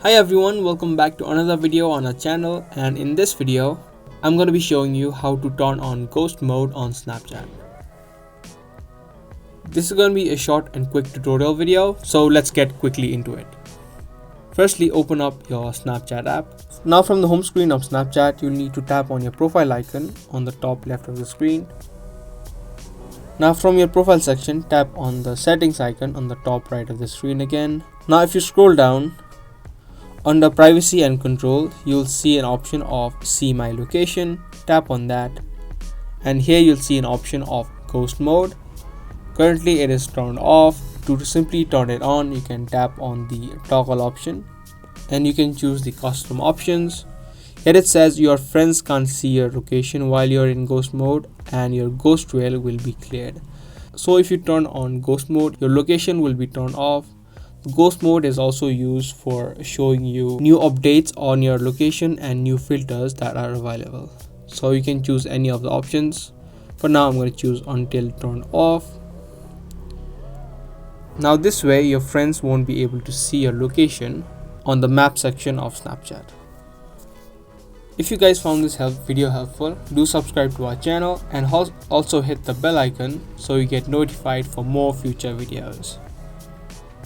Hi everyone, welcome back to another video on our channel, and in this video I'm going to be showing you how to turn on ghost mode on Snapchat. This is going to be a short and quick tutorial video, so let's get quickly into it. Firstly, open up your Snapchat app. Now from the home screen of Snapchat, you'll need to tap on your profile icon on the top left of the screen. Now from your profile section, tap on the settings icon on the top right of the screen again. Now if you scroll down, under privacy and control, you'll see an option of see my location. Tap on that, and here you'll see an option of ghost mode. Currently it is turned off. To simply turn it on, you can tap on the toggle option and you can choose the custom options. Here it says your friends can't see your location while you're in ghost mode and your ghost trail will be cleared. So if you turn on ghost mode, your location will be turned off. Ghost mode is also used for showing you new updates on your location and new filters that are available. So you can choose any of the options. For now, I'm going to choose until turned off. Now this way your friends won't be able to see your location on the map section of Snapchat. If you guys found this video helpful, do subscribe to our channel and also hit the bell icon so you get notified for more future videos.